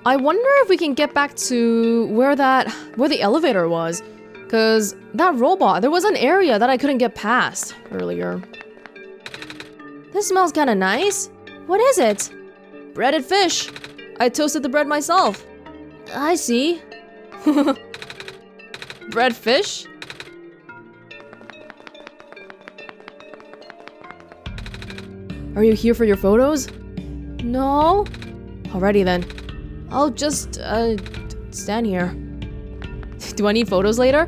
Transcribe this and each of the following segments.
I wonder if we can get back to where the elevator was. Cause that robot, there was an area that I couldn't get past earlier. This smells kinda nice. What is it? Breaded fish. I toasted the bread myself. I see. Bread fish? Are you here for your photos? No? Alrighty then. I'll just, stand here. Do I need photos later?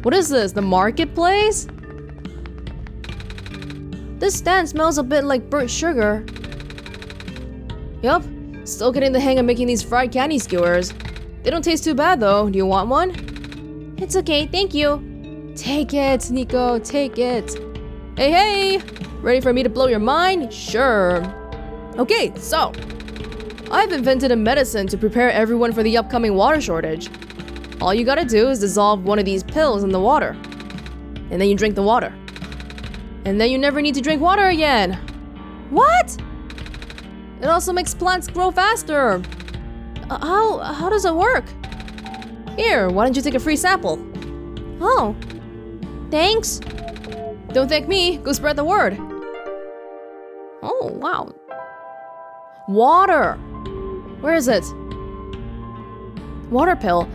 What is this, the marketplace? This stand smells a bit like burnt sugar. Yup, still getting the hang of making these fried candy skewers. They don't taste too bad though. Do you want one? It's okay, thank you. Take it, Niko, take it. Hey, hey! Ready for me to blow your mind? Sure. Okay, so I've invented a medicine to prepare everyone for the upcoming water shortage. All you gotta do is dissolve one of these pills in the water. And then you drink the water. And then you never need to drink water again. What? It also makes plants grow faster. How does it work? Here, why don't you take a free sample? Oh, thanks. Don't thank me, go spread the word. Oh, wow. Water. Where is it? Water pill.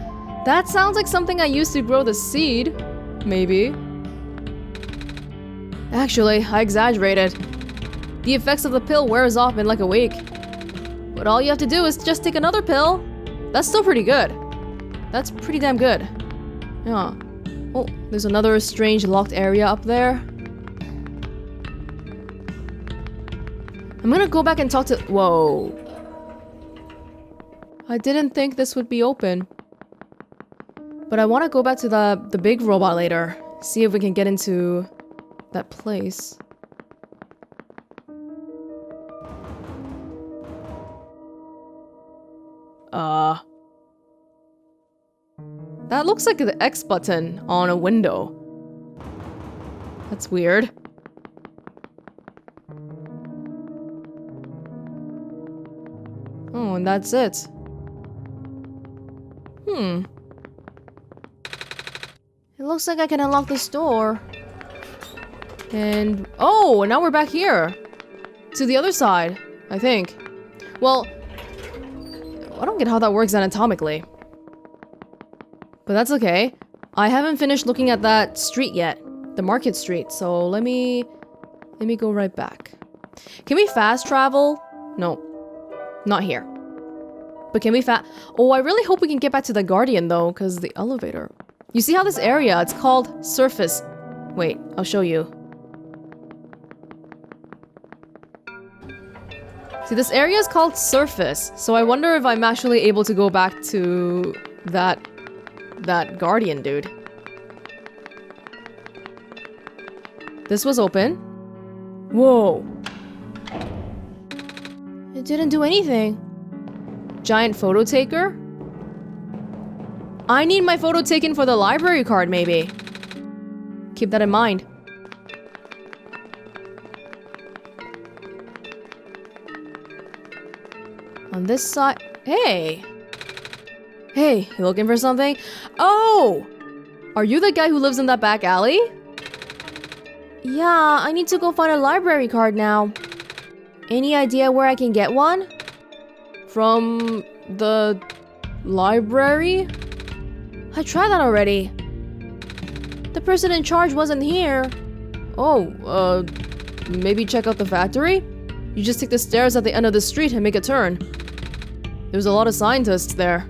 That sounds like something I used to grow the seed. Maybe. Actually, I exaggerated. The effects of the pill wears off in like a week. But all you have to do is just take another pill. That's still pretty good. That's pretty damn good. Yeah. Oh, there's another strange locked area up there. I'm gonna go back and talk to— Whoa. I didn't think this would be open. But I want to go back to the big robot later. See if we can get into that place. That looks like the X button on a window. That's weird. Oh, and that's it. It looks like I can unlock this door. And oh, and now we're back here. To the other side, I think. Well, I don't get how that works anatomically. But that's okay. I haven't finished looking at that street yet. The market street. So let me go right back. Can we fast travel? No. Not here. But can we Oh, I really hope we can get back to the Guardian though, because the elevator. You see how this area, it's called Surface. Wait, I'll show you. See, this area is called Surface, so I wonder if I'm actually able to go back to that Guardian dude. This was open. Whoa. It didn't do anything. Giant photo taker? I need my photo taken for the library card, maybe. Keep that in mind. On this side— Hey! Hey, you looking for something? Oh! Are you the guy who lives in that back alley? Yeah, I need to go find a library card now. Any idea where I can get one? From the library? I tried that already. The person in charge wasn't here. Oh, maybe check out the factory? You just take the stairs at the end of the street and make a turn. There's a lot of scientists there.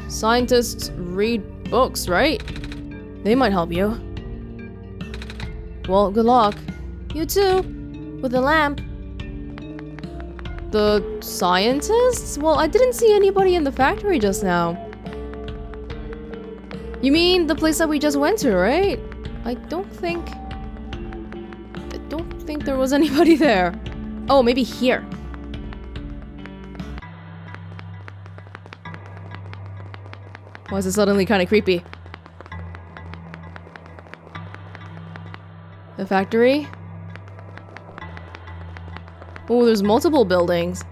Scientists read books, right? They might help you. Well, good luck. You too. With the lamp. The scientists? Well, I didn't see anybody in the factory just now. You mean the place that we just went to, right? I don't think there was anybody there. Oh, maybe here. Why is it suddenly kind of creepy? The factory? Oh, there's multiple buildings.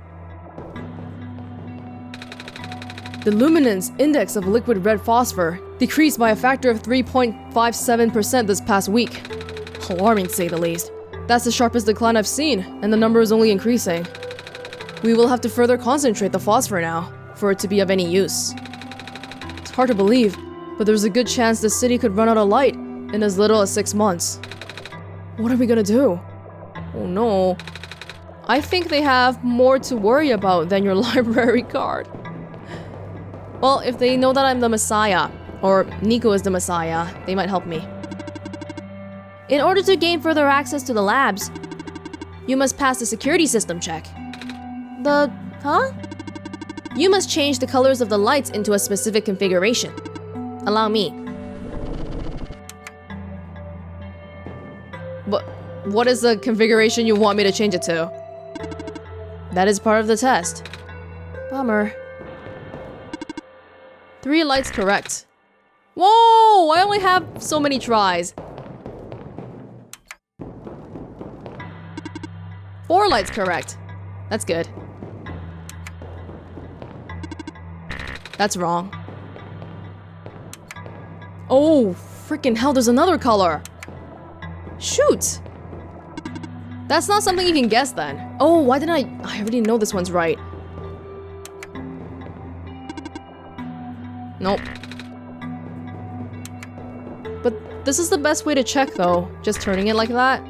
The luminance index of liquid red phosphor decreased by a factor of 3.57% this past week. Alarming, to say the least. That's the sharpest decline I've seen, and the number is only increasing. We will have to further concentrate the phosphor now, for it to be of any use. It's hard to believe, but there's a good chance the city could run out of light in as little as 6 months. What are we gonna do? Oh no. I think they have more to worry about than your library card. Well, if they know that I'm the Messiah, or Niko is the Messiah, they might help me. In order to gain further access to the labs, you must pass the security system check. Huh? You must change the colors of the lights into a specific configuration. Allow me. What is the configuration you want me to change it to? That is part of the test. Bummer. 3 lights correct. Whoa! I only have so many tries. 4 lights correct. That's good. That's wrong. Oh, freaking hell, there's another color. Shoot! That's not something you can guess then. Oh, why didn't I already know this one's right. Nope. But this is the best way to check though, just turning it like that.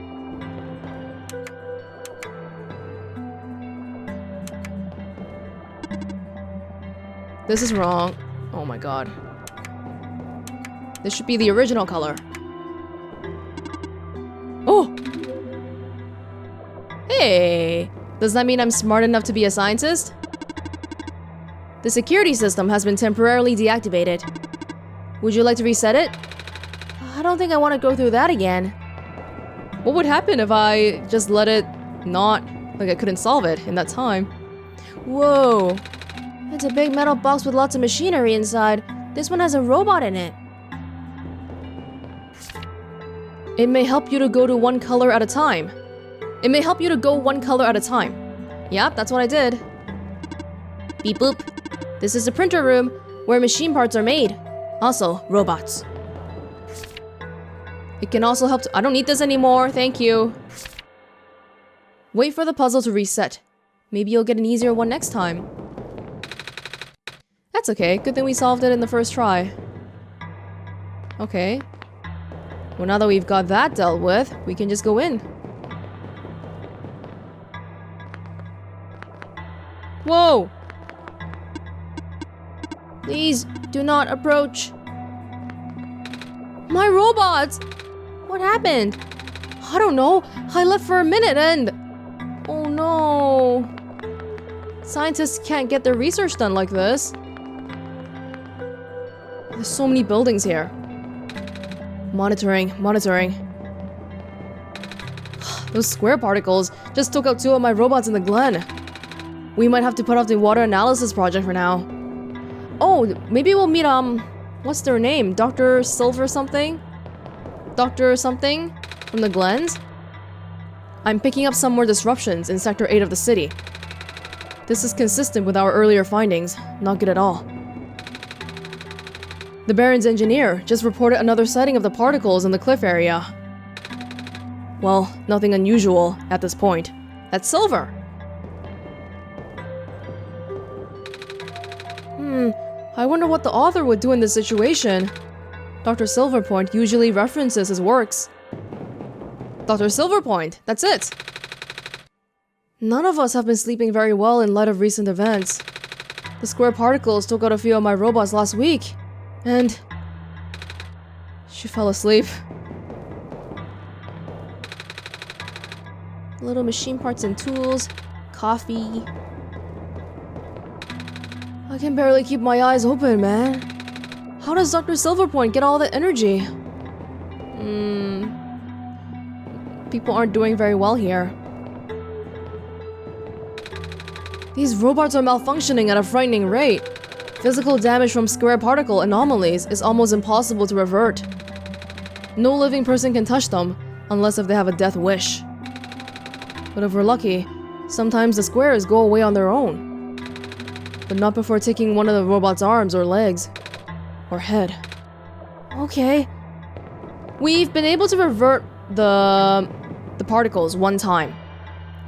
This is wrong. Oh my god. This should be the original color. Oh! Hey! Does that mean I'm smart enough to be a scientist? The security system has been temporarily deactivated. Would you like to reset it? I don't think I want to go through that again. What would happen if I just let it not... like I couldn't solve it in that time? Whoa! It's a big metal box with lots of machinery inside. This one has a robot in it. It may help you to go to one color at a time. It may help you to go one color at a time. Yep, that's what I did. Beep boop. This is the printer room, where machine parts are made. Also, robots. It can also help to— I don't need this anymore, thank you. Wait for the puzzle to reset. Maybe you'll get an easier one next time. That's okay, good thing we solved it in the first try. Okay. Well, now that we've got that dealt with, we can just go in. Whoa! Please, do not approach. My robots! What happened? I don't know. I left for a minute and... oh no. Scientists can't get their research done like this. There's so many buildings here. Monitoring. Those square particles just took out 2 of my robots in the glen. We might have to put off the water analysis project for now. Oh, maybe we'll meet, what's their name? Dr. Silver something? Dr. something? From the Glens? I'm picking up some more disruptions in Sector 8 of the city. This is consistent with our earlier findings. Not good at all. The Baron's engineer just reported another sighting of the particles in the cliff area. Well, nothing unusual at this point. That's Silver! I wonder what the author would do in this situation. Dr. Silverpoint usually references his works. Dr. Silverpoint, that's it! None of us have been sleeping very well in light of recent events. The square particles took out a few of my robots last week, and... she fell asleep. Little machine parts and tools, coffee... I can barely keep my eyes open, man. How does Dr. Silverpoint get all that energy? People aren't doing very well here. These robots are malfunctioning at a frightening rate. Physical damage from square particle anomalies is almost impossible to revert. No living person can touch them, unless if they have a death wish. But if we're lucky, sometimes the squares go away on their own. but not before taking one of the robot's arms or legs. Or head. Okay. We've been able to revert the particles one time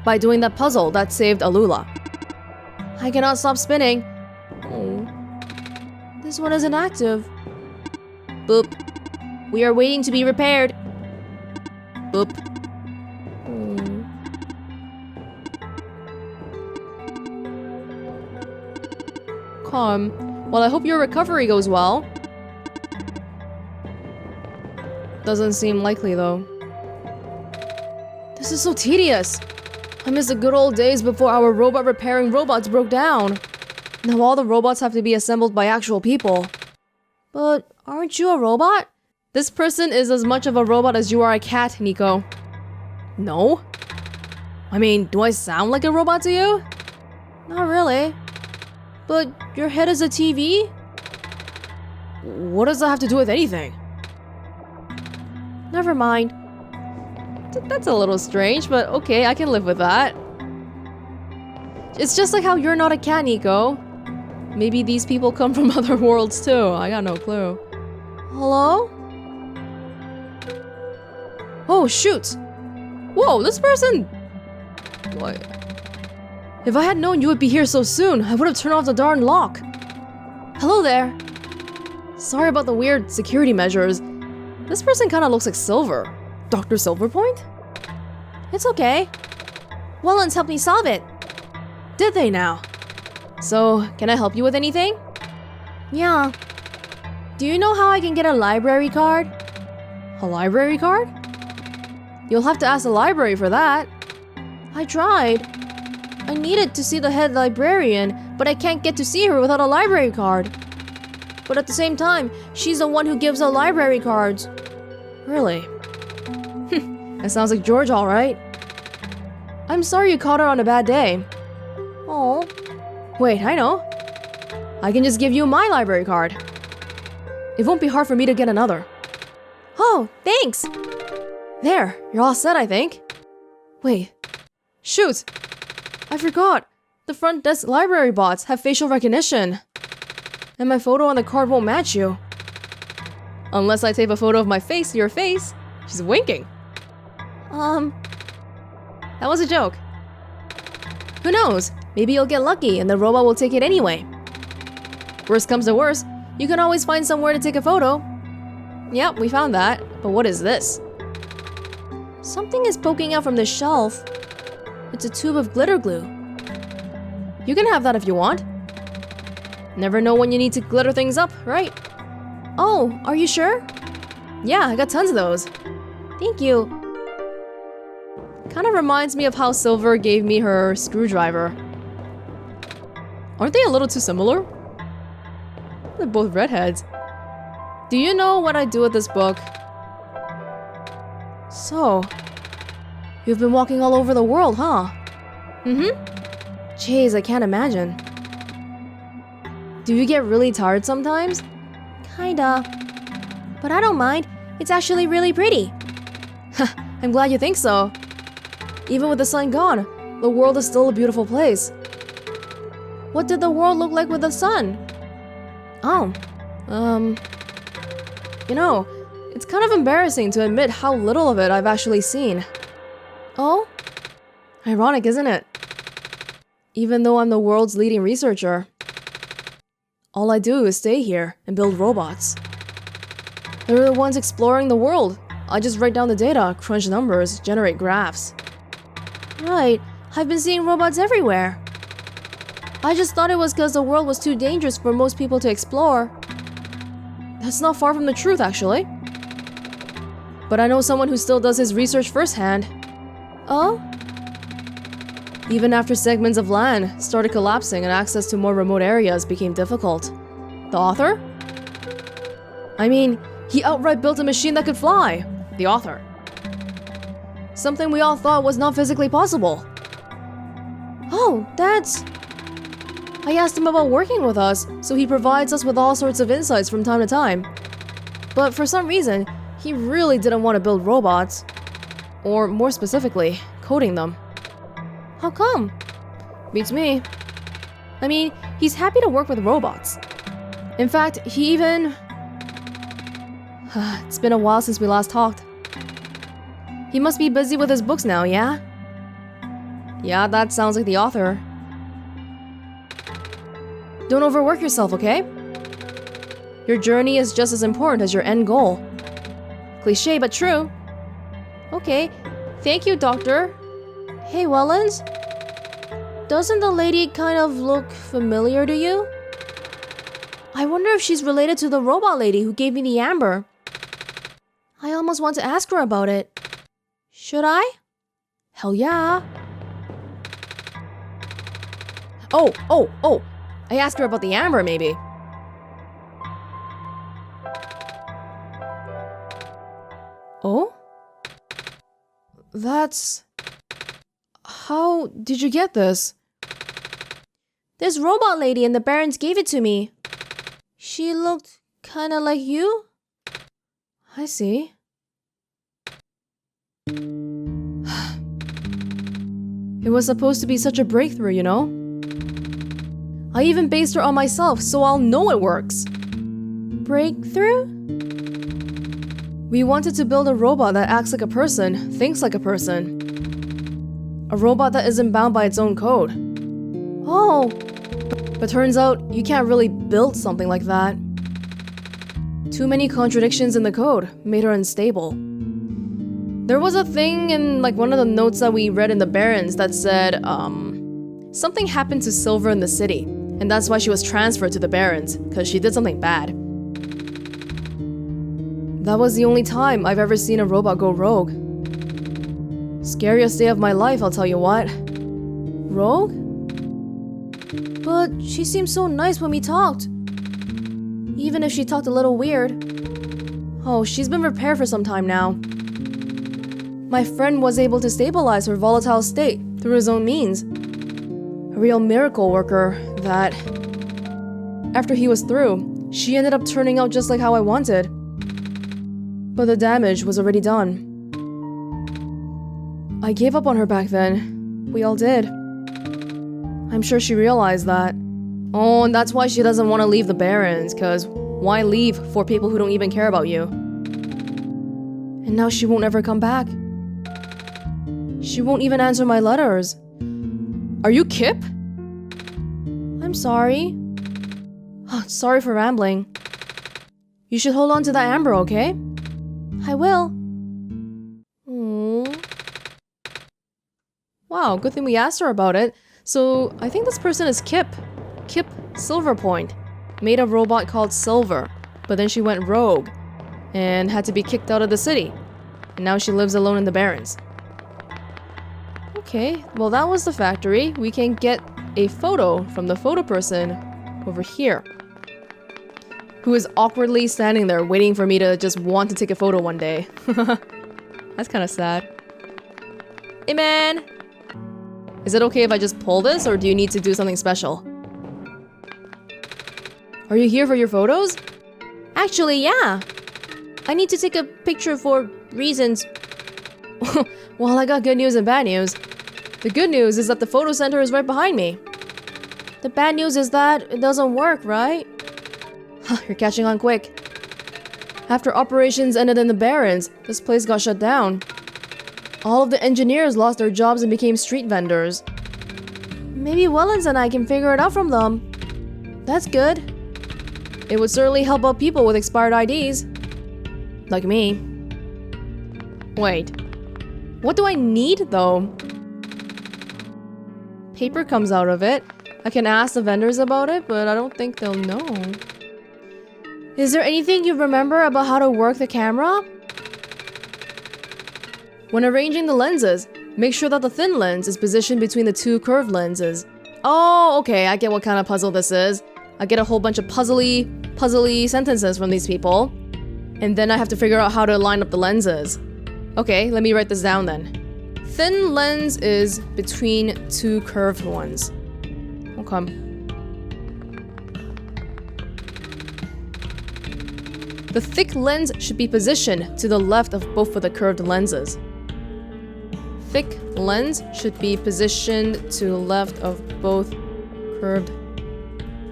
by doing that puzzle that saved Alula. I cannot stop spinning. Oh. This one isn't active. Boop. We are waiting to be repaired. Boop. Calm. Well, I hope your recovery goes well. Doesn't seem likely, though. This is so tedious. I miss the good old days before our robot repairing robots broke down. Now all the robots have to be assembled by actual people. But aren't you a robot? This person is as much of a robot as you are a cat, Niko. No? I mean, do I sound like a robot to you? Not really. But your head is a TV? What does that have to do with anything? Never mind. That's a little strange, but okay, I can live with that. It's just like how you're not a cat, Niko. Maybe these people come from other worlds too. I got no clue. Hello? Oh, shoot! Whoa, this person... What? If I had known you would be here so soon, I would have turned off the darn lock. Hello there. Sorry about the weird security measures. This person kind of looks like Silver. Dr. Silverpoint? It's okay. Welonz helped me solve it. Did they now? So, can I help you with anything? Yeah. Do you know how I can get a library card? A library card? You'll have to ask the library for that. I tried. I needed to see the head librarian, but I can't get to see her without a library card. But at the same time, she's the one who gives out library cards. Really? That sounds like George, all right. I'm sorry you caught her on a bad day. Oh. Wait, I know. I can just give you my library card. It won't be hard for me to get another. Oh, thanks! There, you're all set, I think. Wait. Shoot! I forgot. The front desk library bots have facial recognition. And my photo on the card won't match you. Unless I tape a photo of my face to your face. She's winking. That was a joke. Who knows? Maybe you'll get lucky and the robot will take it anyway. Worst comes to worst, you can always find somewhere to take a photo. Yep, we found that. But what is this? Something is poking out from the shelf. It's a tube of glitter glue. You can have that if you want. Never know when you need to glitter things up, right? Oh, are you sure? Yeah, I got tons of those. Thank you. Kind of reminds me of how Silver gave me her screwdriver. Aren't they a little too similar? They're both redheads. Do you know what I do with this book? So, you've been walking all over the world, huh? Mm-hmm. Jeez, I can't imagine. Do you get really tired sometimes? Kinda. But I don't mind. It's actually really pretty. I'm glad you think so. Even with the sun gone, the world is still a beautiful place. What did the world look like with the sun? Oh, you know, it's kind of embarrassing to admit how little of it I've actually seen. Oh? Ironic, isn't it? Even though I'm the world's leading researcher. All I do is stay here and build robots. They're the ones exploring the world. I just write down the data, crunch numbers, generate graphs. Right, I've been seeing robots everywhere. I just thought it was because the world was too dangerous for most people to explore. That's not far from the truth, actually. But I know someone who still does his research firsthand. Oh? Even after segments of land started collapsing and access to more remote areas became difficult. The author? I mean, he outright built a machine that could fly. The author. Something we all thought was not physically possible. Oh, that's... I asked him about working with us, so he provides us with all sorts of insights from time to time. But for some reason, he really didn't want to build robots. Or more specifically, coding them. How come? Beats me. I mean, He's happy to work with robots. In fact, he even... It's been a while since we last talked. He must be busy with his books now, yeah? Yeah, that sounds like the author. Don't overwork yourself, okay? Your journey is just as important as your end goal. Cliché, but true. Okay, thank you, Doctor. Hey, Welonz. Doesn't the lady kind of look familiar to you? I wonder if she's related to the robot lady who gave me the amber. I almost want to ask her about it. Should I? Hell yeah. Oh. I asked her about the amber, maybe. Oh? That's... How did you get this? This robot lady and the Barons gave it to me. She looked kinda like you? I see. It was supposed to be such a breakthrough, you know? I even based her on myself, so I'll know it works. Breakthrough? We wanted to build a robot that acts like a person, thinks like a person. A robot that isn't bound by its own code. Oh! But turns out, you can't really build something like that. Too many contradictions in the code made her unstable. There was a thing in one of the notes that we read in the Barons that said, something happened to Silver in the city, and that's why she was transferred to the Barons, because she did something bad. That was the only time I've ever seen a robot go rogue. Scariest day of my life, I'll tell you what. Rogue? But she seemed so nice when we talked. Even if she talked a little weird. Oh, she's been repaired for some time now. My friend was able to stabilize her volatile state through his own means. A real miracle worker that... After he was through, she ended up turning out just like how I wanted. But the damage was already done. I gave up on her back then. We all did. I'm sure she realized that. Oh, and that's why she doesn't want to leave the Barons, cause why leave for people who don't even care about you? And now she won't ever come back. She won't even answer my letters. Are you Kip? I'm sorry. Sorry for rambling. You should hold on to that amber, okay? I will. Aww. Wow, good thing we asked her about it. So, I think this person is Kip. Kip Silverpoint. Made a robot called Silver. But then she went rogue. And had to be kicked out of the city. And now she lives alone in the Barrens. Okay, well that was the factory. We can get a photo from the photo person over here. Who is awkwardly standing there waiting for me to just want to take a photo one day. That's kind of sad. Hey man! Is it okay if I just pull this, or do you need to do something special? Are you here for your photos? Actually, yeah. I need to take a picture for reasons. Well, I got good news and bad news. The good news is that the photo center is right behind me. The bad news is that it doesn't work, right? You're catching on quick. After operations ended in the Barrens, this place got shut down. All of the engineers lost their jobs and became street vendors. Maybe Welonz and I can figure it out from them. That's good. It would certainly help out people with expired IDs. Like me. Wait. What do I need, though? Paper comes out of it. I can ask the vendors about it, but I don't think they'll know. Is there anything you remember about how to work the camera? When arranging the lenses, make sure that the thin lens is positioned between the two curved lenses. Oh, okay, I get what kind of puzzle this is. I get a whole bunch of puzzly sentences from these people. And then I have to figure out how to line up the lenses. Okay, let me write this down then. Thin lens is between two curved ones. Okay. The thick lens should be positioned to the left of both of the curved lenses. Thick lens should be positioned to the left of both curved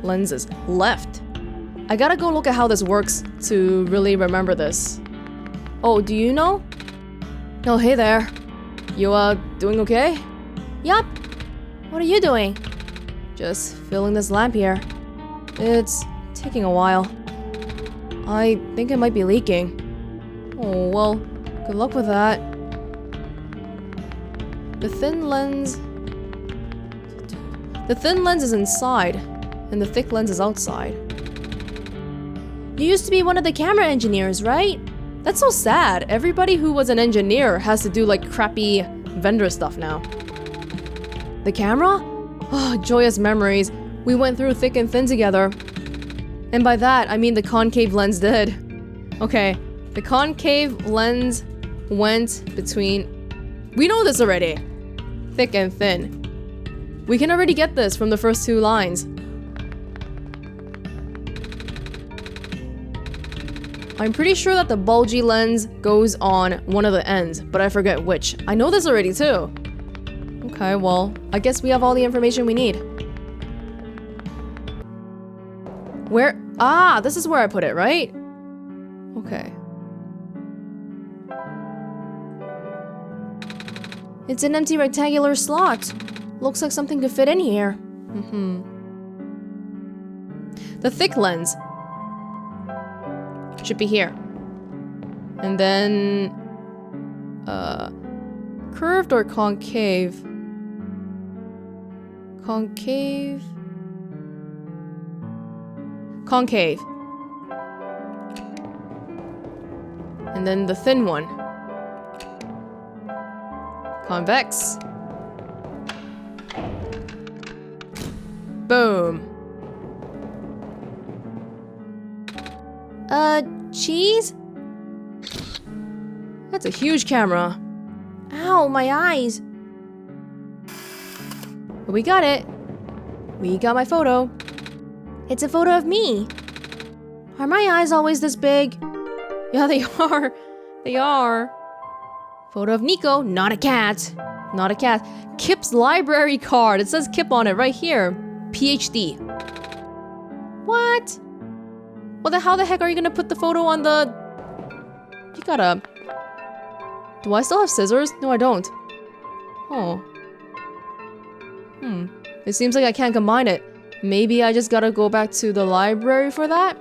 lenses. Left. I gotta go look at how this works to really remember this. Oh, do you know? Oh, hey there. You, doing okay? Yup. What are you doing? Just filling this lamp here. It's taking a while. I think it might be leaking. Oh, well, good luck with that. The thin lens is inside, and the thick lens is outside. You used to be one of the camera engineers, right? That's so sad. Everybody who was an engineer has to do like crappy vendor stuff now. The camera? Oh, joyous memories. We went through thick and thin together. And by that, I mean the concave lens did. Okay, the concave lens went between... We know this already. Thick and thin. We can already get this from the first two lines. I'm pretty sure that the bulgy lens goes on one of the ends, but I forget which. I know this already too. Okay, well, I guess we have all the information we need. Where? Ah, this is where I put it, right? Okay. It's an empty rectangular slot. Looks like something could fit in here. The thick lens should be here. And then... curved or concave? Concave? Concave. And then the thin one. Convex. Boom. Cheese? That's a huge camera. Ow, my eyes. But we got it. We got my photo. It's a photo of me. Are my eyes always this big? Yeah, they are. They are. Photo of Niko, not a cat. Not a cat. Kip's library card. It says Kip on it right here. PhD. What? Well, how the heck are you gonna put the photo on the... You gotta... Do I still have scissors? No, I don't. Oh. It seems like I can't combine it. Maybe I just gotta go back to the library for that?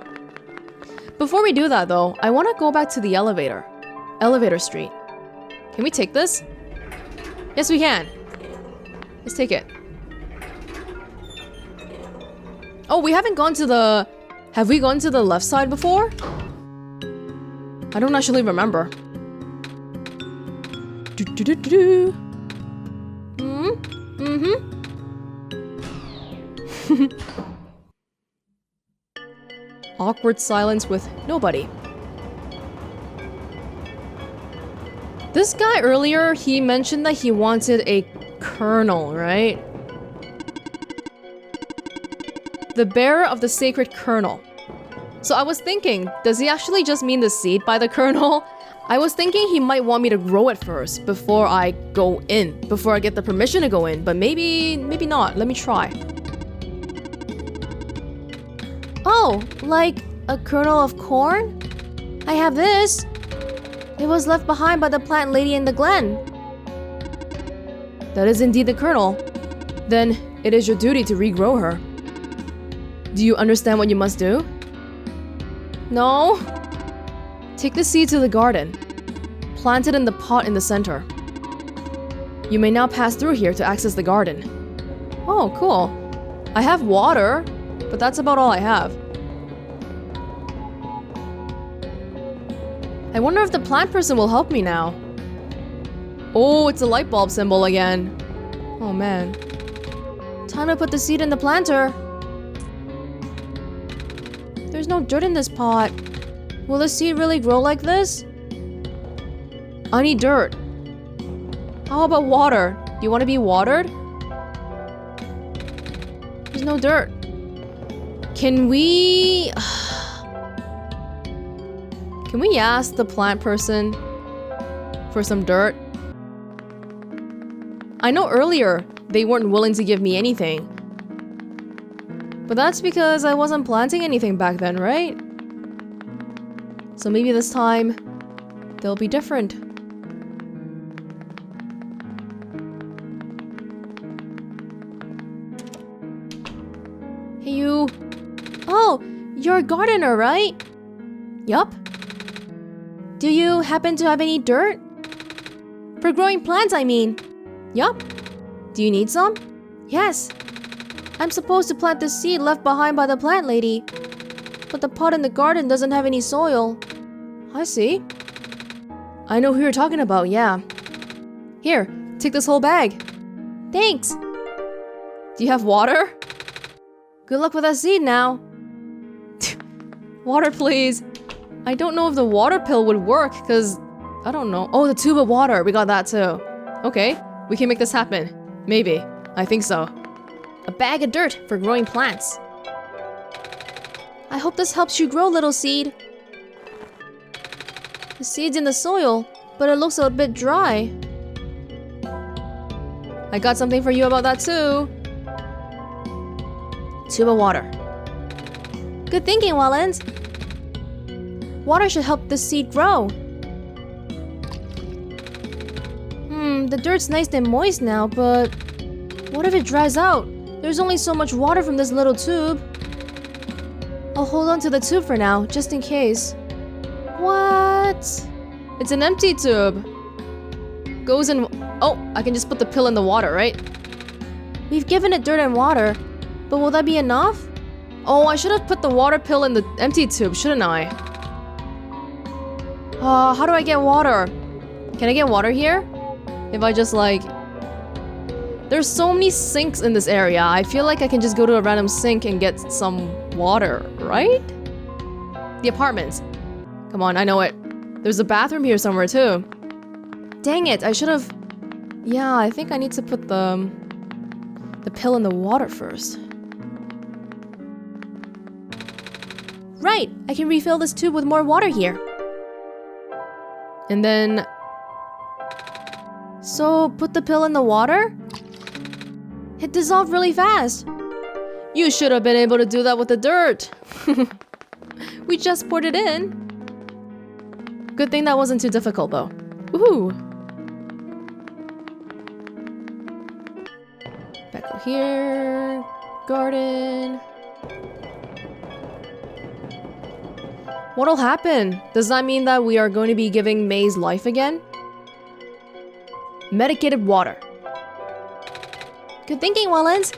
Before we do that, though, I want to go back to the elevator. Elevator Street. Can we take this? Yes, we can. Let's take it. Oh, we haven't gone to the... Have we gone to the left side before? I don't actually remember. Awkward silence with nobody. This guy earlier, he mentioned that he wanted a kernel, right? The bearer of the sacred kernel. So I was thinking, does he actually just mean the seed by the kernel? I was thinking he might want me to grow it first before I go in, before I get the permission to go in, but maybe not. Let me try. Oh, like a kernel of corn? I have this. It was left behind by the plant lady in the glen. That is indeed the kernel. Then it is your duty to regrow her. Do you understand what you must do? No? Take the seed to the garden. Plant it in the pot in the center. You may now pass through here to access the garden. Oh, cool. I have water, but that's about all I have. I wonder if the plant person will help me now. Oh, it's a light bulb symbol again. Oh man. Time to put the seed in the planter. There's no dirt in this pot. Will the seed really grow like this? I need dirt. How about water? Do you want to be watered? There's no dirt. Can we... Can we ask the plant person for some dirt? I know earlier they weren't willing to give me anything. But that's because I wasn't planting anything back then, right? So maybe this time, they'll be different. Hey you. Oh, you're a gardener, right? Yup. Do you happen to have any dirt? For growing plants, I mean. Yup. Do you need some? Yes. I'm supposed to plant the seed left behind by the plant lady. But the pot in the garden doesn't have any soil. I see. I know who you're talking about, yeah. Here, take this whole bag. Thanks. Do you have water? Good luck with that seed now. Water, please. I don't know if the water pill would work, because... I don't know. Oh, the tube of water. We got that too. Okay, we can make this happen. Maybe. I think so. A bag of dirt for growing plants. I hope this helps you grow, little seed. The seed's in the soil, but it looks a bit dry. I got something for you about that too. Tube of water. Good thinking, Welonz. Water should help the seed grow. The dirt's nice and moist now, but what if it dries out? There's only so much water from this little tube. I'll hold on to the tube for now, just in case. What? It's an empty tube. Goes in... Oh, I can just put the pill in the water, right? We've given it dirt and water, but will that be enough? Oh, I should have put the water pill in the empty tube, shouldn't I? How do I get water? Can I get water here? If I just like... There's so many sinks in this area. I feel like I can just go to a random sink and get some water, right? The apartments. Come on, I know it. There's a bathroom here somewhere too. Dang it, I should have... Yeah, I think I need to put the pill in the water first. Right, I can refill this tube with more water here. And then... So, put the pill in the water? It dissolved really fast. You should have been able to do that with the dirt. We just poured it in. Good thing that wasn't too difficult though. Woohoo! Back over here. Garden. What'll happen? Does that mean that we are going to be giving Maze life again? Medicated water. Good thinking, Welonz.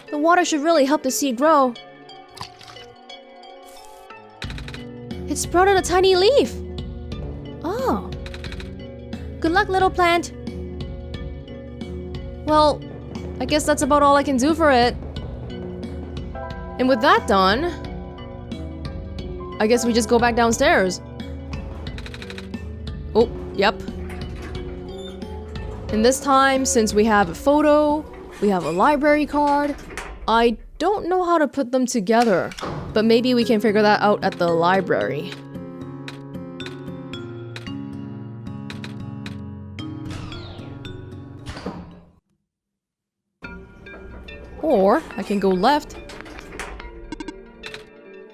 The water should really help the seed grow. It sprouted a tiny leaf. Oh. Good luck, little plant. Well, I guess that's about all I can do for it. And with that done, I guess we just go back downstairs. Oh, yep. And this time, since we have a photo, we have a library card, I don't know how to put them together, but maybe we can figure that out at the library. Or I can go left.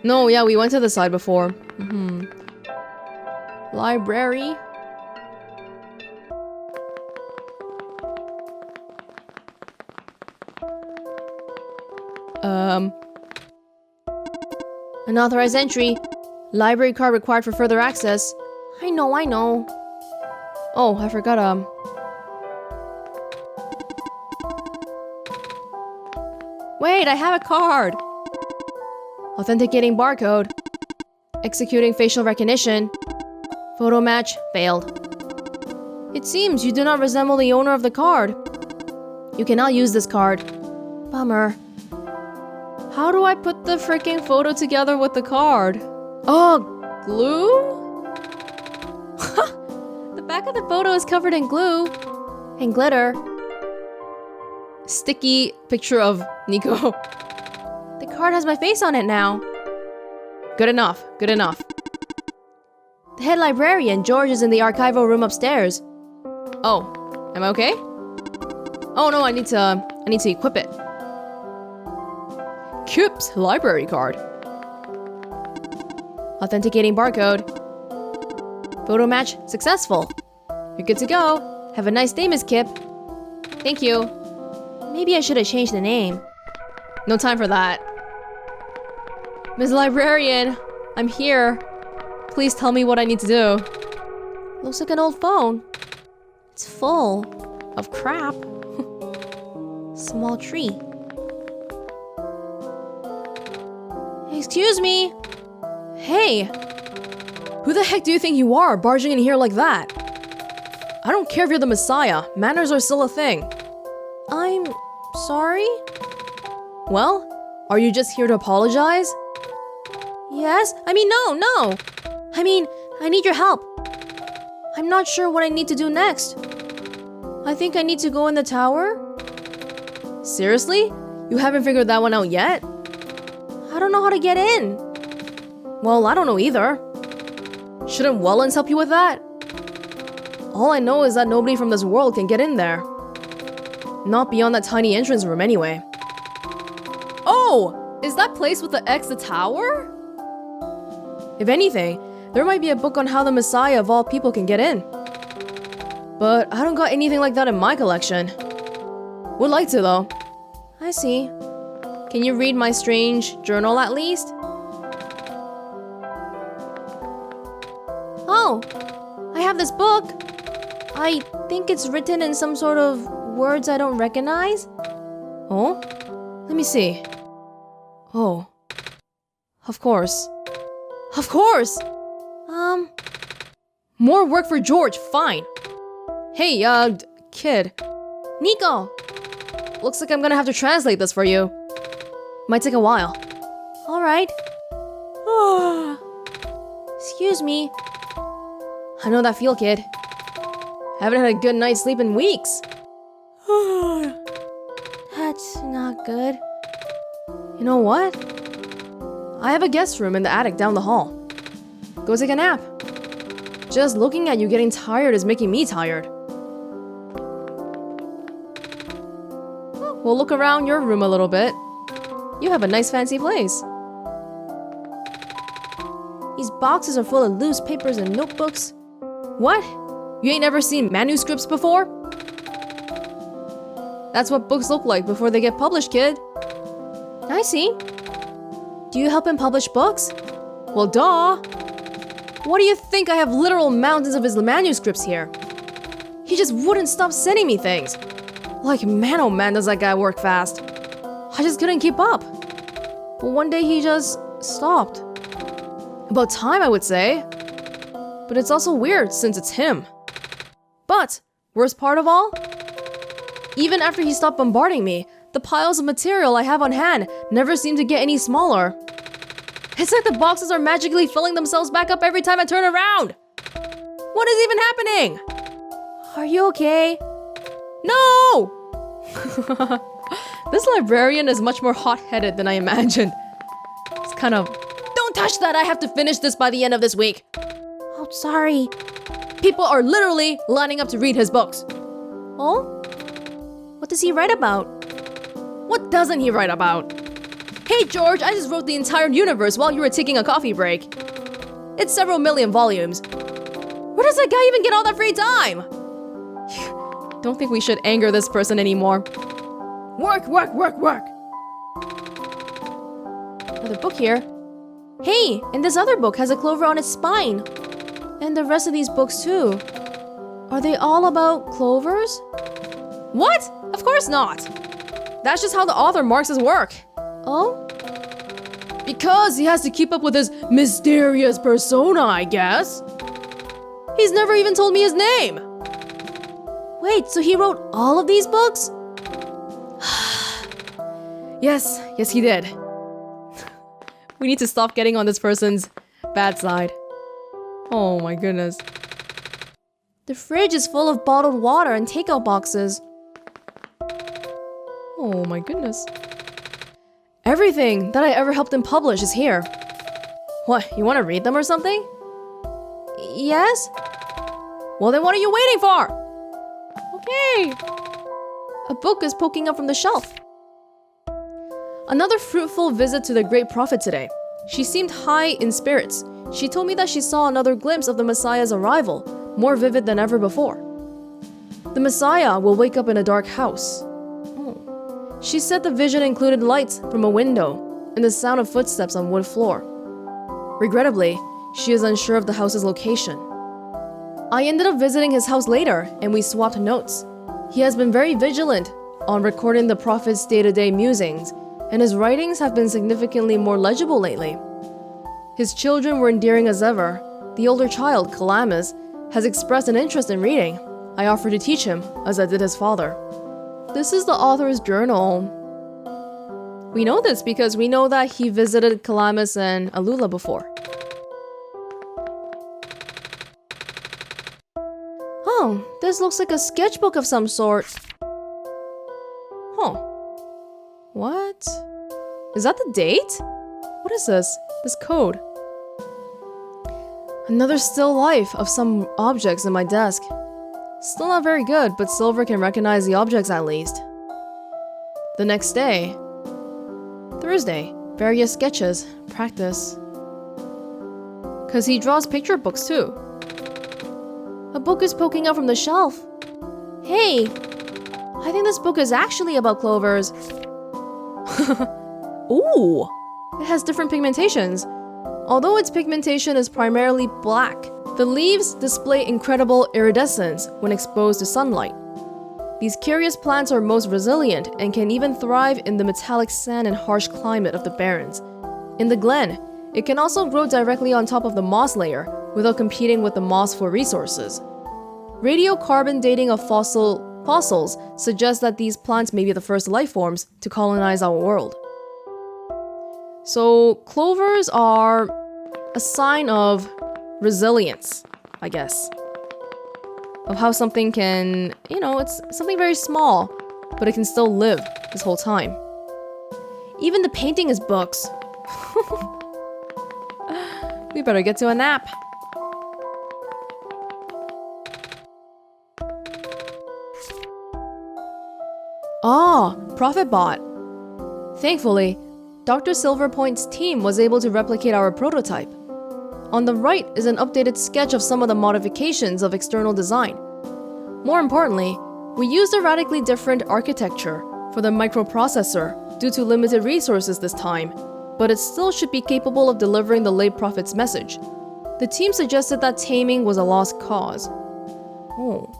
No, yeah, we went to the side before. Library. Unauthorized entry. Library card required for further access. I know. Oh, I forgot, Wait, I have a card! Authenticating barcode. Executing facial recognition. Photo match failed. It seems you do not resemble the owner of the card. You cannot use this card. Bummer. How do I put the freaking photo together with the card? Oh, glue? The back of the photo is covered in glue. And glitter. Sticky picture of Niko. The card has my face on it now. Good enough. The head librarian, George, is in the archival room upstairs. Oh, am I okay? Oh no, I need to equip it. Kip's library card. Authenticating barcode. Photo match successful. You're good to go. Have a nice day, Miss Kip. Thank you. Maybe I should have changed the name. No time for that. Miss Librarian, I'm here. Please tell me what I need to do. Looks like an old phone. It's full of crap. Small tree. Excuse me. Hey! Who the heck do you think you are, barging in here like that? I don't care if you're the Messiah. Manners are still a thing. I'm sorry? Well, are you just here to apologize? Yes? I mean, no. I mean, I need your help. I'm not sure what I need to do next. I think I need to go in the tower. Seriously? You haven't figured that one out yet? I don't know how to get in. Well, I don't know either. Shouldn't Welonz help you with that? All I know is that nobody from this world can get in there. Not beyond that tiny entrance room anyway. Oh! Is that place with the X the tower? If anything, there might be a book on how the Messiah of all people can get in. But I don't got anything like that in my collection. Would like to though. I see. Can you read my strange journal at least? Oh! I have this book. I think it's written in some sort of words I don't recognize. Oh? Let me see. Oh. Of course. Of course! More work for George, fine. Hey, kid. Niko! Looks like I'm gonna have to translate this for you. Might take a while. Alright. Excuse me. I know that feel, kid. Haven't had a good night's sleep in weeks. That's not good. You know what? I have a guest room in the attic down the hall. Go take a nap. Just looking at you getting tired is making me tired. We'll look around your room a little bit. You have a nice fancy place. These boxes are full of loose papers and notebooks. What? You ain't never seen manuscripts before? That's what books look like before they get published, kid. I see. Do you help him publish books? Well, duh. What do you think? I have literal mountains of his manuscripts here. He just wouldn't stop sending me things. Like, man, oh man, does that guy work fast. I just couldn't keep up. But one day he just stopped. About time, I would say. But it's also weird since it's him. But, worst part of all? Even after he stopped bombarding me, the piles of material I have on hand never seem to get any smaller. It's like the boxes are magically filling themselves back up every time I turn around. What is even happening? Are you okay? No! This librarian is much more hot-headed than I imagined. It's kind of, don't touch that, I have to finish this by the end of this week. Oh, sorry. People are literally lining up to read his books. Oh? What does he write about? What doesn't he write about? Hey George, I just wrote the entire universe while you were taking a coffee break. It's several million volumes. Where does that guy even get all that free time? Don't think we should anger this person anymore. Work, work, work, work. Another book here. Hey, and this other book has a clover on its spine. And the rest of these books too. Are they all about clovers? What? Of course not. That's just how the author marks his work. Oh? Because he has to keep up with his mysterious persona, I guess. He's never even told me his name. Wait, so he wrote all of these books? Yes, he did. We need to stop getting on this person's bad side. Oh my goodness. The fridge is full of bottled water and takeout boxes. Oh my goodness. Everything that I ever helped him publish is here. What, you want to read them or something? Yes? Well then what are you waiting for? Okay. A book is poking up from the shelf. Another fruitful visit to the great prophet today. She seemed high in spirits. She told me that she saw another glimpse of the Messiah's arrival, more vivid than ever before. The Messiah will wake up in a dark house. Oh. She said the vision included lights from a window and the sound of footsteps on wood floor. Regrettably, she is unsure of the house's location. I ended up visiting his house later, and we swapped notes. He has been very vigilant on recording the prophet's day-to-day musings, and his writings have been significantly more legible lately. His children were endearing as ever. The older child, Calamus, has expressed an interest in reading. I offered to teach him, as I did his father. This is the author's journal. We know this because we know that he visited Calamus and Alula before. Oh, this looks like a sketchbook of some sort. Huh. What? Is that the date? What is this? This code. Another still life of some objects in my desk. Still not very good, but Silver can recognize the objects at least. The next day. Thursday. Various sketches. Practice. Cause he draws picture books too. A book is poking out from the shelf. Hey! I think this book is actually about clovers. Ooh! It has different pigmentations. Although its pigmentation is primarily black, the leaves display incredible iridescence when exposed to sunlight. These curious plants are most resilient and can even thrive in the metallic sand and harsh climate of the barrens. In the glen, it can also grow directly on top of the moss layer without competing with the moss for resources. Radiocarbon dating of fossils suggests that these plants may be the first life forms to colonize our world. So, clovers are a sign of resilience, I guess. Of how something can, it's something very small, but it can still live this whole time. Even the painting is books. We better get to a nap. Ah, Prophet Bot. Thankfully, Dr. Silverpoint's team was able to replicate our prototype. On the right is an updated sketch of some of the modifications of external design. More importantly, we used a radically different architecture for the microprocessor due to limited resources this time, but it still should be capable of delivering the late prophet's message. The team suggested that taming was a lost cause. Oh.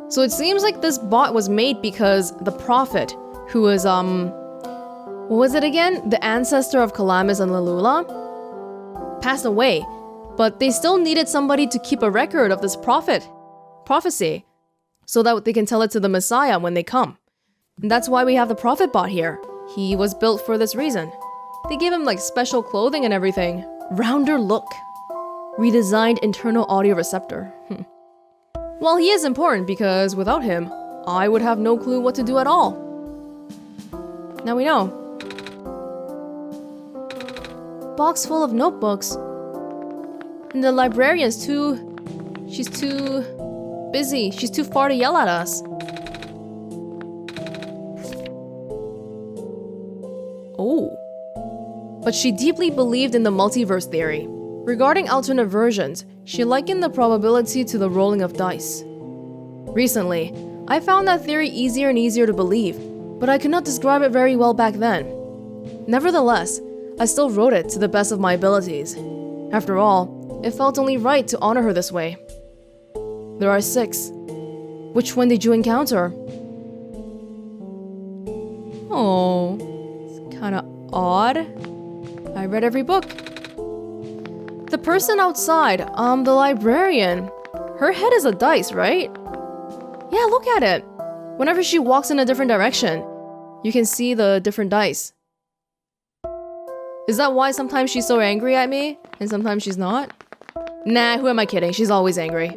So it seems like this bot was made because the prophet, who is, what was it again? The ancestor of Calamus and Lalula? Passed away, but they still needed somebody to keep a record of this prophecy, so that they can tell it to the Messiah when they come. And that's why we have the prophet bot here. He was built for this reason. They gave him like special clothing and everything. Rounder look. Redesigned internal audio receptor. Well, he is important because without him, I would have no clue what to do at all. Now we know. Box full of notebooks. And the librarian's she's too busy. She's too far to yell at us. Oh. But she deeply believed in the multiverse theory. Regarding alternate versions, she likened the probability to the rolling of dice. Recently, I found that theory easier and easier to believe, but I could not describe it very well back then. Nevertheless, I still wrote it to the best of my abilities. After all, it felt only right to honor her this way. There are 6. Which one did you encounter? Oh, it's kinda odd. I read every book. The person outside, the librarian. Her head is a dice, right? Yeah, look at it. Whenever she walks in a different direction, you can see the different dice. Is that why sometimes she's so angry at me, and sometimes she's not? Nah, who am I kidding? She's always angry.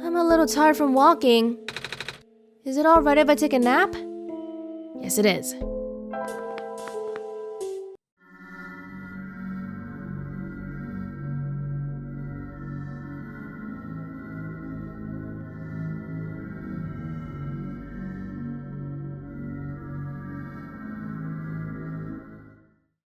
I'm a little tired from walking. Is it alright if I take a nap? Yes, it is.